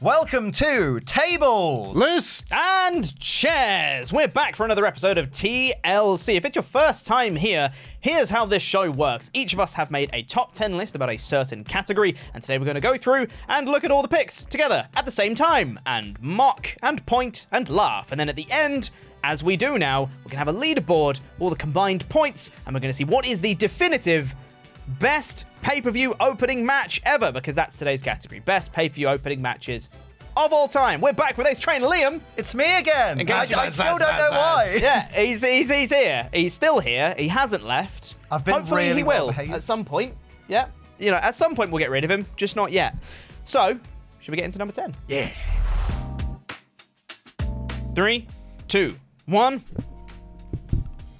Welcome to Tables, Lists, and Chairs. We're back for another episode of TLC. If it's your first time here, here's how this show works. Each of us have made a top 10 list about a certain category, and today we're going to go through and look at all the picks together at the same time, and mock, and point, and laugh. And then at the end, as we do now, we're going to have a leaderboard, all the combined points, and we're going to see what is the definitive best pay-per-view opening match ever, because that's today's category. Best pay-per-view opening matches of all time. We're back with Ace Trainer Liam. It's me again. I still don't know why. Yeah, he's here. He's still here. He hasn't left. I've been Hopefully really he will well-behaved. at some point. Yeah. You know, at some point we'll get rid of him, just not yet. So, should we get into number 10? Yeah. 3, 2, 1.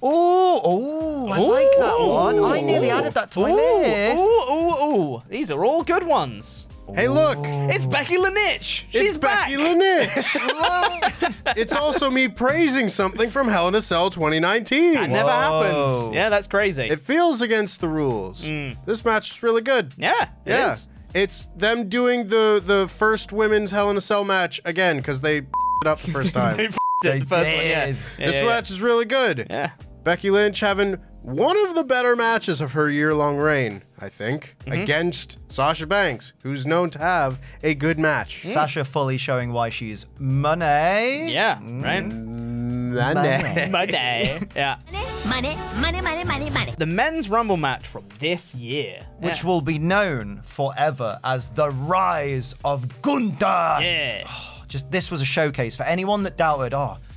Oh, I like that one. I nearly added that to my list. Ooh. These are all good ones. Hey, look. It's Becky Lynch. It's She's back. Becky Lynch. It's also me praising something from Hell in a Cell 2019. That never happens. Yeah, that's crazy. It feels against the rules. This match is really good. Yeah, it is. It's them doing the first women's Hell in a Cell match again because they it up the first time. They f***ed it the first one, yeah. This match is really good. Yeah. Becky Lynch having one of the better matches of her year-long reign, I think, against Sasha Banks, who's known to have a good match. Sasha fully showing why she's money. Yeah, right? Money. Money. Yeah. Money. The men's Rumble match from this year. Which will be known forever as the rise of Gunther. Yeah. Oh, this was a showcase for anyone that doubted,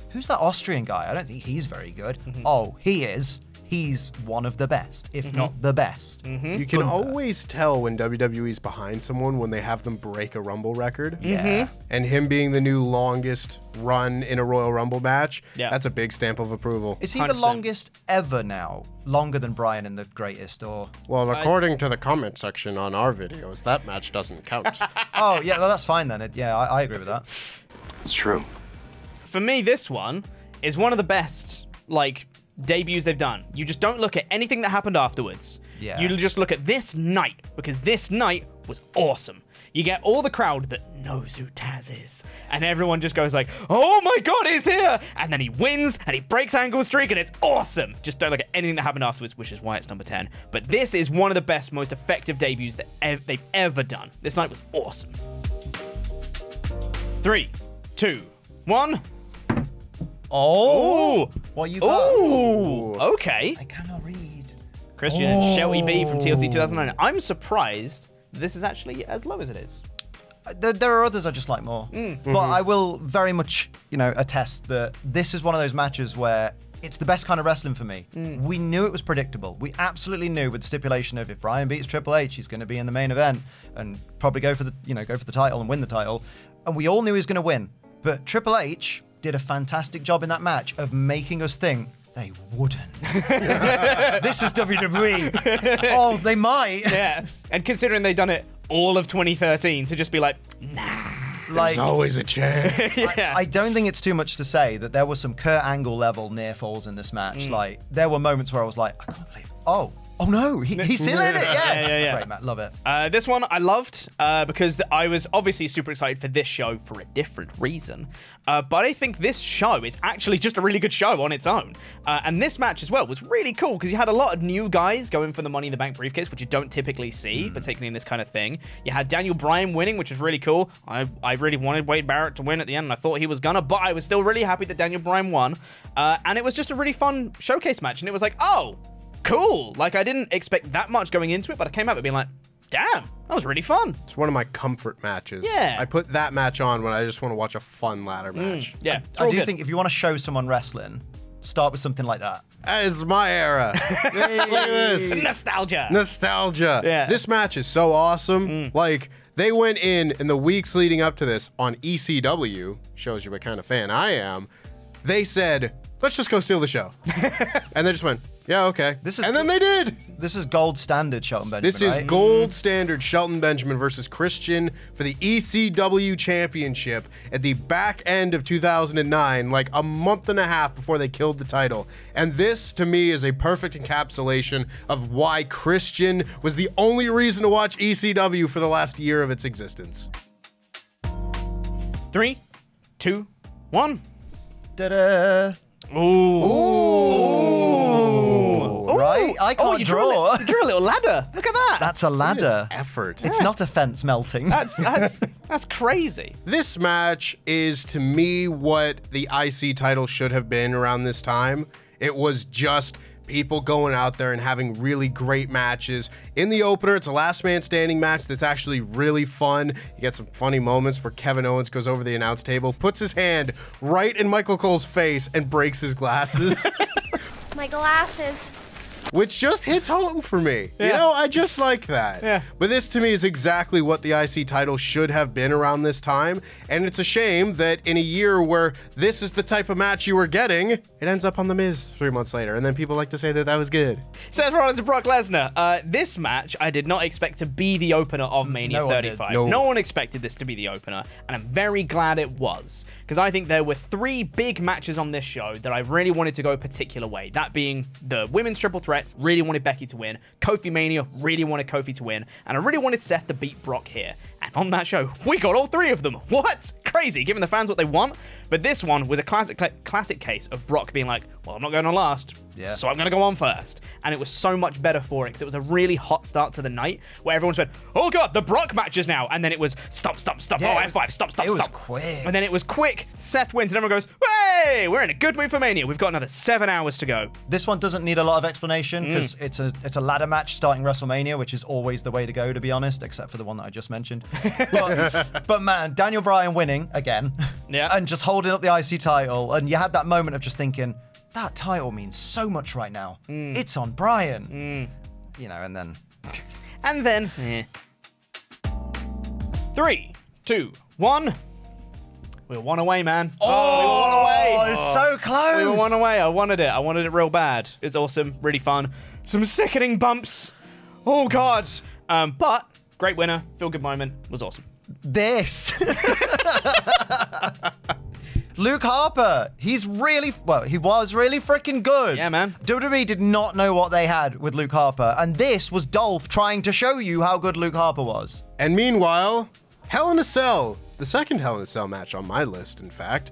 who's that Austrian guy? I don't think he's very good. Oh, he is. He's one of the best, if not the best. You can always tell when WWE's behind someone when they have them break a Rumble record. Yeah. And him being the new longest run in a Royal Rumble match, that's a big stamp of approval. Is he 100%. the longest ever now? Longer than Bryan in The Greatest, or? Well, according to the comment section on our videos, that match doesn't count. Oh, yeah, well, that's fine then. I agree with that. It's true. For me, this one is one of the best, debuts they've done. You just don't look at anything that happened afterwards. Yeah. You just look at this night, because this night was awesome. You get all the crowd that knows who Taz is, and everyone just goes like, oh my god, he's here! And then he wins, and he breaks Angle Streak, and it's awesome! Just don't look at anything that happened afterwards, which is why it's number 10. But this is one of the best, most effective debuts that they've ever done. This night was awesome. 3, 2, 1. Oh! What you got? Ooh! Okay. I cannot read. Christian Shelby B from TLC 2009. I'm surprised this is actually as low as it is. There are others I just like more. But I will very much, attest that this is one of those matches where it's the best kind of wrestling for me. We knew it was predictable. We absolutely knew with the stipulation of if Bryan beats Triple H, he's going to be in the main event and probably go for the title and win the title. And we all knew he was going to win. But Triple H did a fantastic job in that match of making us think they wouldn't. This is WWE. Oh, they might. Yeah. And considering they've done it all of 2013 to just be like, nah. There's always a chance. Yeah. I don't think it's too much to say that there was some Kurt Angle level near falls in this match. There were moments where I was like, I can't believe, oh no, he's still in it, yes. Yeah. Great, Matt, love it. This one I loved because I was obviously super excited for this show for a different reason. But I think this show is actually just a really good show on its own. And this match as well was really cool because you had a lot of new guys going for the Money in the Bank briefcase, which you don't typically see, particularly in this kind of thing. You had Daniel Bryan winning, which was really cool. I really wanted Wade Barrett to win at the end, and I thought he was gonna, but I was still really happy that Daniel Bryan won. And it was just a really fun showcase match, and it was like, oh, cool. I didn't expect that much going into it, but I came out with being like, damn, that was really fun. It's one of my comfort matches. Yeah. I put that match on when I just want to watch a fun ladder match. Yeah. I do think if you want to show someone wrestling, start with something like that. That is my era. Look at this. Nostalgia. Nostalgia. Yeah. This match is so awesome. They went in the weeks leading up to this on ECW, shows you what kind of fan I am. They said, let's just go steal the show. And they just went, yeah, okay. And then they did. This is gold standard Shelton Benjamin, This is gold standard Shelton Benjamin versus Christian for the ECW Championship at the back end of 2009, like a month and a half before they killed the title. And this, to me, is a perfect encapsulation of why Christian was the only reason to watch ECW for the last year of its existence. 3, 2, 1. Da-da. Ooh. Right? I can't you draw. You drew a little ladder. Look at that. That's a ladder. Effort. It's not a fence melting. That's crazy. This match is, to me, what the IC title should have been around this time. It was just people going out there and having really great matches. In the opener, it's a last man standing match that's actually really fun. You get some funny moments where Kevin Owens goes over the announce table, puts his hand right in Michael Cole's face and breaks his glasses. My glasses. Which just hits home for me. Yeah. You know, I just like that. Yeah. But this to me is exactly what the IC title should have been around this time. And it's a shame that in a year where this is the type of match you were getting, it ends up on The Miz 3 months later. And then people like to say that that was good. Seth Rollins and Brock Lesnar. This match I did not expect to be the opener of Mania No one did. 35. No. No one expected this to be the opener, and I'm very glad it was, because I think there were 3 big matches on this show that I really wanted to go a particular way. That being the women's triple threat, really wanted Becky to win. Kofi Mania, really wanted Kofi to win, and I really wanted Seth to beat Brock here. And on that show, we got all 3 of them. What? Crazy, giving the fans what they want. But this one was a classic case of Brock being like, well, I'm not going on last, so I'm going to go on first. And it was so much better for it, because it was a really hot start to the night where everyone went, oh God, the Brock matches now. And then it was stop, stop, stop, Yeah, oh, F5, stop, stop, it was stop. quick. And then it was quick, Seth wins, and everyone goes, hey, we're in a good mood for Mania. We've got another 7 hours to go. This one doesn't need a lot of explanation because it's a ladder match starting WrestleMania, which is always the way to go, to be honest, except for the one that I just mentioned. But man, Daniel Bryan winning again, and just holding up the IC title, and you had that moment of just thinking, that title means so much right now. It's on Bryan. You know, and then... And then... 3, 2, 1... We were 1 away, man. We were 1 away. Oh, it's so close. We were 1 away. I wanted it. I wanted it real bad. It's awesome. Really fun. Some sickening bumps. Oh, God. But great winner. Feel good moment. Was awesome. This. Luke Harper. He's really, well, he was really freaking good. Yeah, man. WWE did not know what they had with Luke Harper. And this was Dolph trying to show you how good Luke Harper was. And meanwhile, Hell in a Cell, the second Hell in a Cell match on my list, in fact.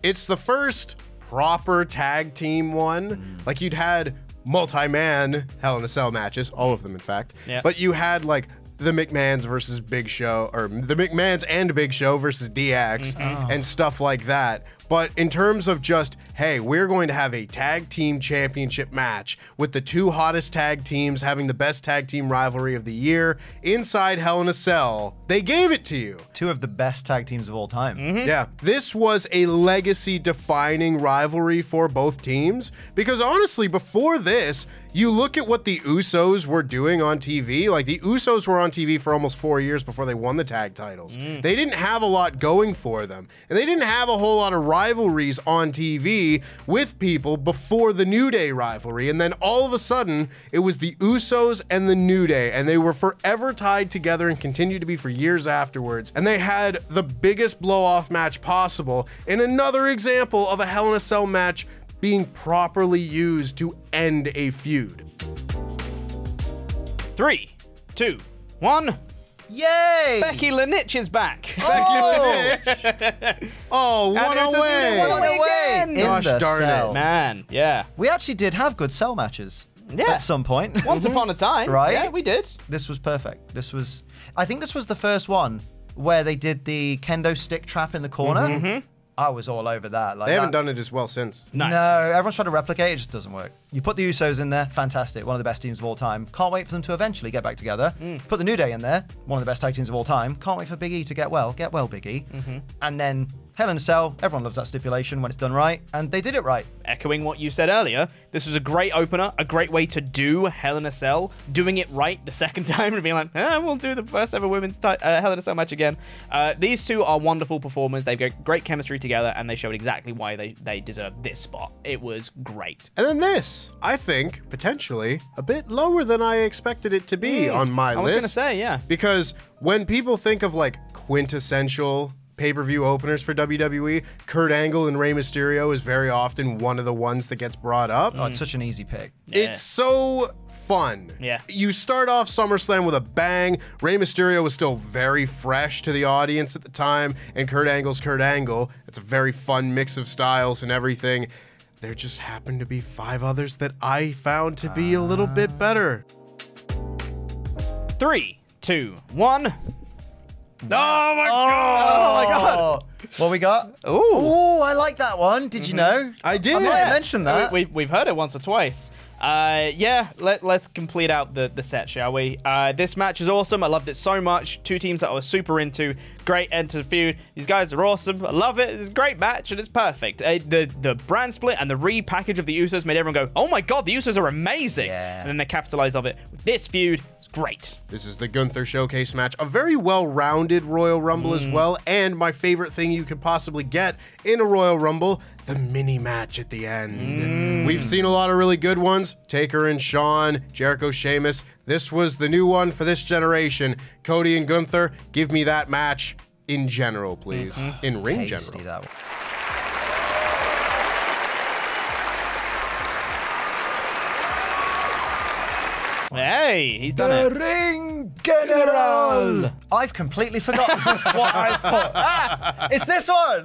It's the first proper tag team one. Like, you'd had multi-man Hell in a Cell matches, all of them, in fact. Yeah. But you had, like, the McMahons versus Big Show, or the McMahons and Big Show versus DX and stuff like that. But in terms of just, hey, we're going to have a tag team championship match with the 2 hottest tag teams having the best tag team rivalry of the year inside Hell in a Cell, they gave it to you. 2 of the best tag teams of all time. Yeah, this was a legacy-defining rivalry for both teams, because honestly, before this, you look at what the Usos were doing on TV. Like, the Usos were on TV for almost 4 years before they won the tag titles. They didn't have a lot going for them, and they didn't have a whole lot of rivalries on TV with people before the New Day rivalry. And then all of a sudden, it was the Usos and the New Day, and they were forever tied together and continued to be for years afterwards. And they had the biggest blow-off match possible, and another example of a Hell in a Cell match being properly used to end a feud. 3, 2, 1... Yay! Becky Lynch is back. Oh, And one it's a away! one away again. In Gosh the darn it. cell. Man, yeah. We actually did have good cell matches. Yeah. At some point. Once upon a time. Right? Yeah, we did. This was perfect. I think this was the first one where they did the kendo stick trap in the corner. I was all over that. Like, They haven't done it as well since. No. Everyone's trying to replicate it, just doesn't work. You put the Usos in there, fantastic, one of the best teams of all time. Can't wait for them to eventually get back together. Put the New Day in there, one of the best tag teams of all time. Can't wait for Big E to get well. Get well, Big E. And then Hell in a Cell, everyone loves that stipulation when it's done right, and they did it right. Echoing what you said earlier, this was a great opener, a great way to do Hell in a Cell, doing it right the second time and being like, we'll do the first ever women's Hell in a Cell match again. These 2 are wonderful performers. They've got great chemistry together, and they showed exactly why they deserve this spot. It was great. And then this, I think, potentially a bit lower than I expected it to be on my list. I was going to say, yeah. Because when people think of like quintessential pay-per-view openers for WWE, Kurt Angle and Rey Mysterio is very often one of the ones that gets brought up. Oh, it's such an easy pick. Yeah. It's so fun. Yeah. You start off SummerSlam with a bang. Rey Mysterio was still very fresh to the audience at the time, and Kurt Angle's Kurt Angle. It's a very fun mix of styles and everything. There just happened to be 5 others that I found to be a little bit better. 3, 2, 1. Oh my god! Oh my god! What we got? Ooh. I like that one. Did you know? I did. I might have mentioned that. We've heard it once or twice. Yeah, let's complete out the set, shall we? This match is awesome. I loved it so much. 2 teams that I was super into. Great end to the feud. These guys are awesome. I love it. It's a great match, and it's perfect. The brand split and the repackage of the Usos made everyone go, oh my god, the Usos are amazing. Yeah. And then they capitalized of it with this feud. It's great. This is the Gunther Showcase match. A very well-rounded Royal Rumble as well. And my favorite thing you could possibly get in a Royal Rumble, the mini match at the end. We've seen a lot of really good ones. Taker and Shawn, Jericho, Sheamus. This was the new one for this generation. Cody and Gunther, give me that match in general, please. In ring Tasty, general. that one. Hey, he's done it. Ring General. I've completely forgotten what I put. It's this one.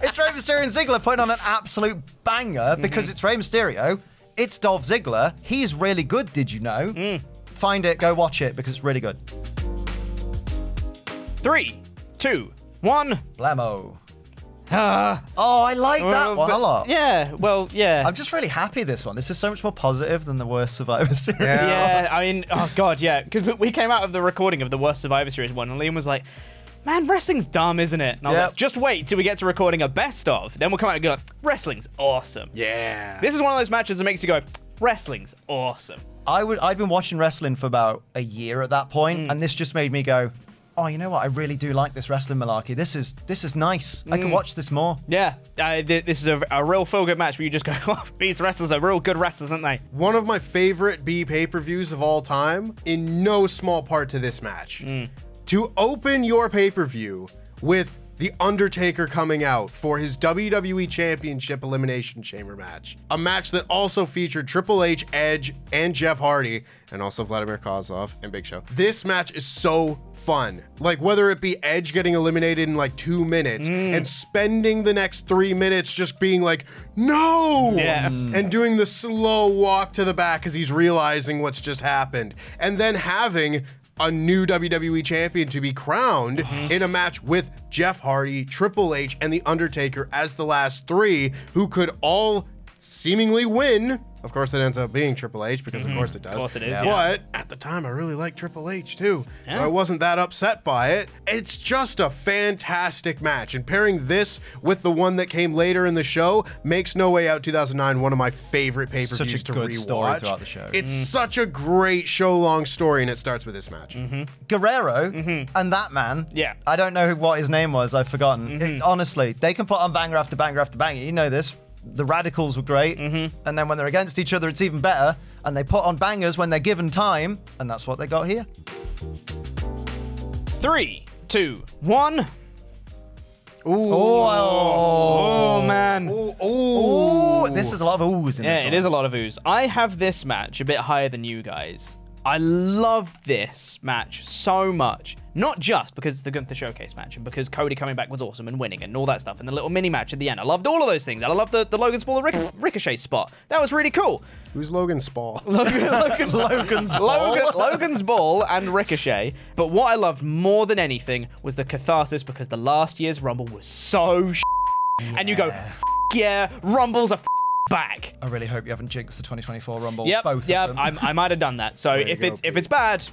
It's Rey Mysterio and Ziggler putting on an absolute banger because it's Rey Mysterio. It's Dolph Ziggler. He's really good, did you know? Find it, go watch it because it's really good. 3, 2, 1. Blammo. Oh, I like that one a lot. Yeah, well, yeah. I'm just really happy this one. This is so much more positive than the worst Survivor Series. Yeah, I mean, oh god, yeah. Because we came out of the recording of the worst Survivor Series one, and Liam was like, man, wrestling's dumb, isn't it? And I was like, just wait till we get to recording a best of. Then we'll come out and go, wrestling's awesome. Yeah. This is one of those matches that makes you go, wrestling's awesome. I've been watching wrestling for about a year at that point, and this just made me go, oh, you know what? I really do like this wrestling malarkey. This is nice. I can watch this more. Yeah, this is a real feel-good match where you just go, oh, these wrestlers are real good wrestlers, aren't they? One of my favorite B pay-per-views of all time, in no small part to this match. To open your pay-per-view with The Undertaker coming out for his WWE Championship Elimination Chamber match. A match that also featured Triple H, Edge, and Jeff Hardy, and also Vladimir Kozlov and Big Show. This match is so fun. Like, whether it be Edge getting eliminated in like 2 minutes and spending the next 3 minutes just being like, no! Yeah. And doing the slow walk to the back as he's realizing what's just happened. And then having a new WWE champion to be crowned in a match with Jeff Hardy, Triple H, and The Undertaker as the last 3 who could all seemingly win. Of course, it ends up being Triple H because of course it does. Of course it is, yeah. But at the time, I really liked Triple H too. So I wasn't that upset by it. It's just a fantastic match. And pairing this with the one that came later in the show makes No Way Out 2009 one of my favorite pay-per-views Such a to good rewatch. story throughout the show. It's such a great show-long story, and it starts with this match. Guerrero and that man. Yeah. I don't know what his name was. I've forgotten. Honestly, they can put on banger after banger after banger. You know this. The Radicals were great, and then when they're against each other, it's even better. And they put on bangers when they're given time, and that's what they got here. 3, 2, 1. Oh, man. Ooh, this is a lot of oohs in this Yeah, one. it is a lot of ooze. I have this match a bit higher than you guys. I loved this match so much. Not just because it's the Gunther Showcase match and because Cody coming back was awesome and winning and all that stuff and the little mini match at the end. I loved all of those things. And I loved the Logan Paul Ricochet spot. That was really cool. Who's Logan Paul? Logan's Ball and Ricochet. But what I loved more than anything was the catharsis because the last year's Rumble was so and you go, yeah, Rumble's a back. I really hope you haven't jinxed the 2024 Rumble. Yep, Both of them. I might have done that. So if it's bad,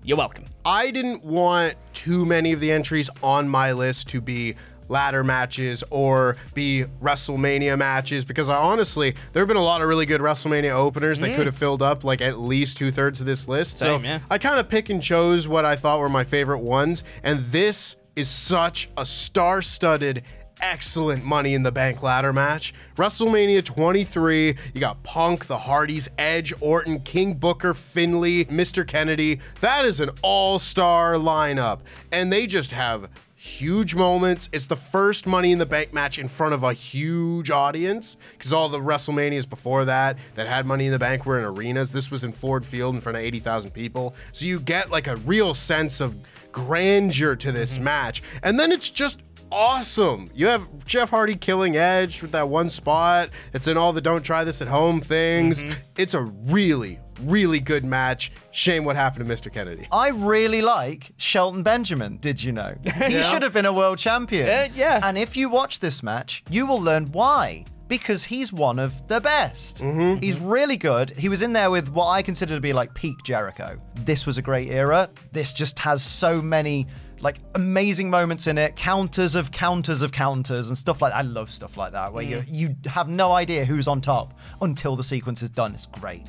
you're welcome. I didn't want too many of the entries on my list to be ladder matches or be WrestleMania matches because honestly, there have been a lot of really good WrestleMania openers that could have filled up like at least 2/3 of this list. Same, so yeah. I kind of pick and chose what I thought were my favorite ones, and this is such a star-studded excellent Money in the Bank ladder match. WrestleMania 23, you got Punk, the Hardys, Edge, Orton, King Booker, Finlay, Mr. Kennedy. That is an all-star lineup, and they just have huge moments. It's the first Money in the Bank match in front of a huge audience, because all the WrestleManias before that had Money in the Bank were in arenas. This was in Ford Field in front of 80,000 people. So you get like a real sense of grandeur to this match. And then it's just awesome. You have Jeff Hardy killing Edge with that one spot. It's in all the don't try this at home things. It's a really, really good match. Shame what happened to Mr. Kennedy. I really like Shelton Benjamin, did you know? He should have been a world champion. Yeah. And if you watch this match, you will learn why. Because he's one of the best. He's really good. He was in there with what I consider to be like peak Jericho. This was a great era. This just has so many like amazing moments in it, counters of counters of counters and stuff like that. I love stuff like that, where you have no idea who's on top until the sequence is done. It's great.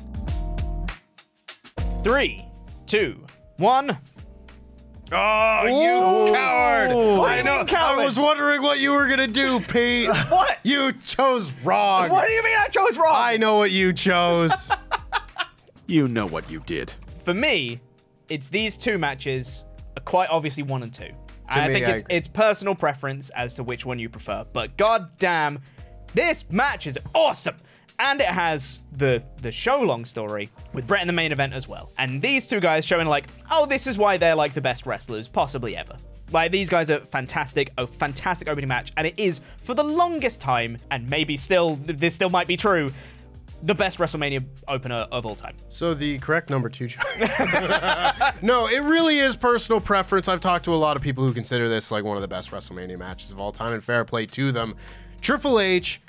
3, 2, 1. Oh, you coward! I know. coward? I was wondering what you were gonna do, Pete. What? You chose wrong. What do you mean I chose wrong? I know what you chose. You know what you did. For me, it's these two matches are quite obviously 1 and 2. And I me, think I it's agree. it's personal preference as to which one you prefer. But goddamn, this match is awesome. And it has the show-long story with Brett in the main event as well. And these two guys showing like, oh, this is why they're like the best wrestlers possibly ever. Like, these guys are fantastic, a fantastic opening match. And it is, for the longest time, and maybe still, this still might be true, the best WrestleMania opener of all time. So the correct number 2 choice. No, it really is personal preference. I've talked to a lot of people who consider this like one of the best WrestleMania matches of all time, and fair play to them. Triple H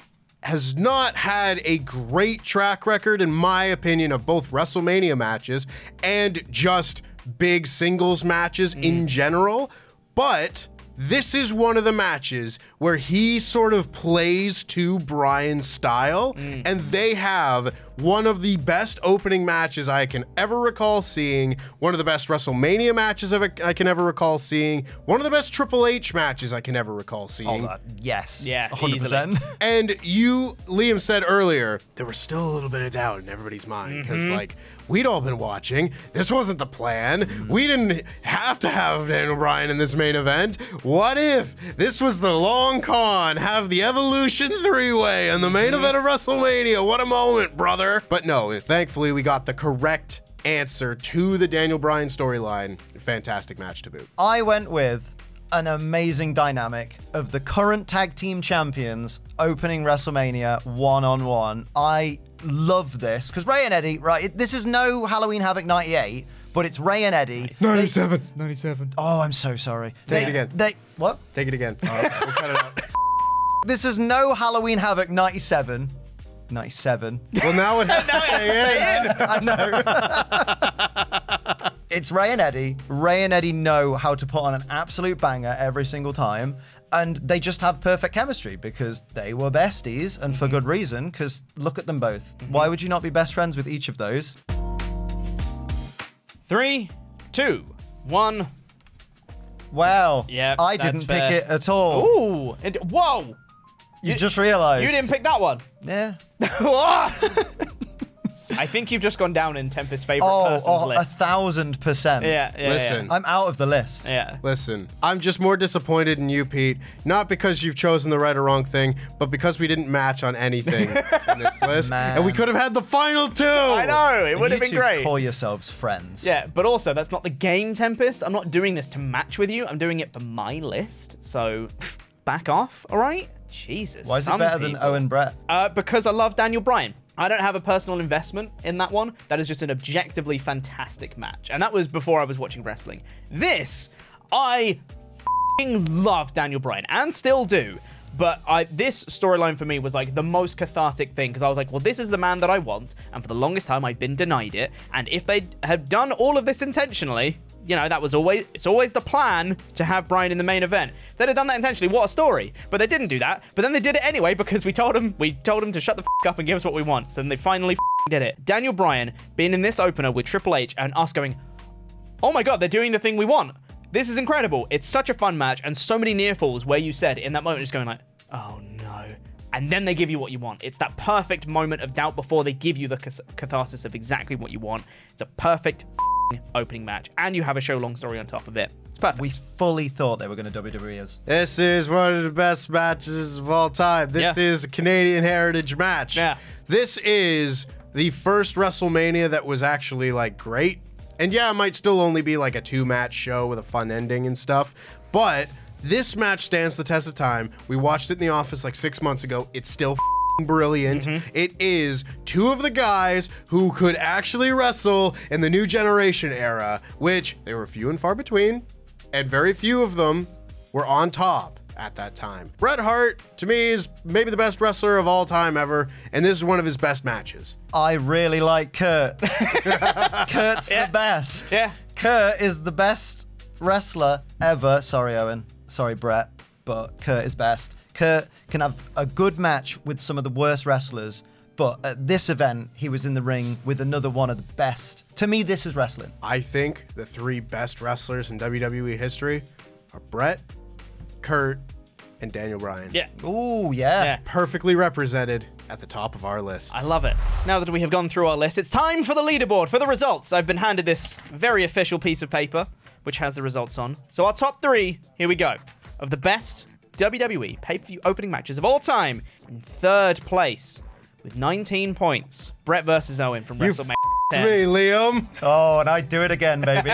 has not had a great track record, in my opinion, of both WrestleMania matches and just big singles matches in general. But this is one of the matches where he sort of plays to Bryan's style, and they have one of the best opening matches I can ever recall seeing, one of the best WrestleMania matches I can ever recall seeing, one of the best Triple H matches I can ever recall seeing. Yes. Yeah, 100%. And you, Liam, said earlier, there was still a little bit of doubt in everybody's mind, because like, we'd all been watching. This wasn't the plan. We didn't have to have Daniel Bryan in this main event. What if this was the long con? Have the Evolution 3-way and the main event of WrestleMania. What a moment, brother. But no, thankfully we got the correct answer to the Daniel Bryan storyline. Fantastic match to boot. I went with an amazing dynamic of the current tag team champions opening WrestleMania one-on-one. I love this because Ray and Eddie, right? This is no Halloween Havoc 98, but it's Ray and Eddie. 97. Oh, I'm so sorry. Take it again. What? Take it again. All right, we'll cut it out. This is no Halloween Havoc 97. 97. Well, now it has to stay in. I know. It's Ray and Eddie. Ray and Eddie know how to put on an absolute banger every single time. And they just have perfect chemistry because they were besties, and for good reason, because look at them both. Why would you not be best friends with each of those? 3, 2, 1. Wow. Yeah, I that's didn't fair. pick it at all. Ooh. Whoa. You just realized. You didn't pick that one. Yeah. I think you've just gone down in Tempest's favorite person's list. 1,000%. Yeah. Listen. I'm out of the list. Yeah. Listen, I'm just more disappointed in you, Pete. Not because you've chosen the right or wrong thing, but because we didn't match on anything in this list. Man. And we could have had the final 2. I know. It would have You been two great. Call yourselves friends. Yeah, but also, that's not the game, Tempest. I'm not doing this to match with you. I'm doing it for my list. So, back off, all right? Jesus. Why is it some better than people. Owen Brett? Because I love Daniel Bryan. I don't have a personal investment in that one. That is just an objectively fantastic match. And that was before I was watching wrestling. This, I f***ing love Daniel Bryan and still do. But this storyline for me was like the most cathartic thing because I was like, well, this is the man that I want. And for the longest time, I've been denied it. And if they had done all of this intentionally, you know, that was it's always the plan to have Bryan in the main event. If they'd have done that intentionally, what a story. But they didn't do that. But then they did it anyway because we told them to shut the f*** up and give us what we want. So then they finally did it. Daniel Bryan being in this opener with Triple H and us going, oh my God, they're doing the thing we want. This is incredible. It's such a fun match and so many near falls where you said in that moment just going like, oh no. And then they give you what you want. It's that perfect moment of doubt before they give you the catharsis of exactly what you want. It's a perfect opening match, and you have a show-long story on top of it. It's perfect. We fully thought they were going to WWE us. This is one of the best matches of all time. This is a Canadian Heritage match. Yeah. This is the first WrestleMania that was actually like great. And yeah, it might still only be like a 2-match show with a fun ending and stuff, but this match stands the test of time. We watched it in the office like 6 months ago. It's still brilliant. It is two of the guys who could actually wrestle in the new generation era, which they were few and far between, and very few of them were on top at that time. Bret Hart, to me, is maybe the best wrestler of all time ever, and this is one of his best matches. I really like Kurt. Kurt's the best. Yeah. Kurt is the best wrestler ever. Sorry, Owen. Sorry, Bret. But Kurt is best. Kurt can have a good match with some of the worst wrestlers, but at this event, he was in the ring with another one of the best. To me, this is wrestling. I think the 3 best wrestlers in WWE history are Bret, Kurt, and Daniel Bryan. Yeah. Ooh, yeah. Yeah. Perfectly represented at the top of our list. I love it. Now that we have gone through our list, it's time for the leaderboard, for the results. I've been handed this very official piece of paper, which has the results on. So our top 3, here we go, of the best WWE pay-per-view opening matches of all time. In 3rd place, with 19 points, Bret versus Owen from WrestleMania 10. Me, Liam. Oh, and I do it again, baby.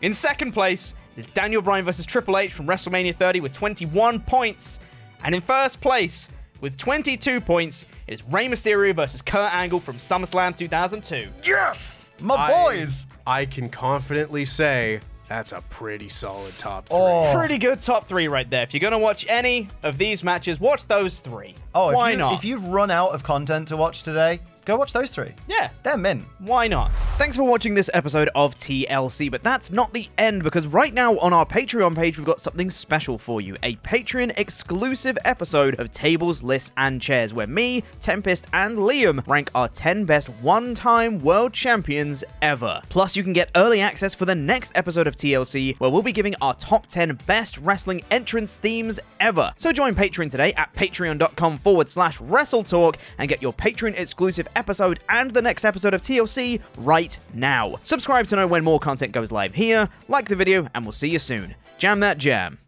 In 2nd place is Daniel Bryan versus Triple H from WrestleMania 30 with 21 points. And in 1st place, with 22 points, it is Rey Mysterio versus Kurt Angle from SummerSlam 2002. Yes! My boys! I can confidently say that's a pretty solid top 3. Oh. Pretty good top 3 right there. If you're going to watch any of these matches, watch those 3. Oh, why not? If you've run out of content to watch today, go watch those 3. Yeah. They're mint. Why not? Thanks for watching this episode of TLC, but that's not the end, because right now on our Patreon page, we've got something special for you. A Patreon exclusive episode of Tables, Lists, and Chairs, where me, Tempest, and Liam rank our 10 best one-time world champions ever. Plus, you can get early access for the next episode of TLC, where we'll be giving our top 10 best wrestling entrance themes ever. So join Patreon today at patreon.com/WrestleTalk and get your Patreon exclusive episode and the next episode of TLC right now. Subscribe to know when more content goes live here, like the video, and we'll see you soon. Jam that jam.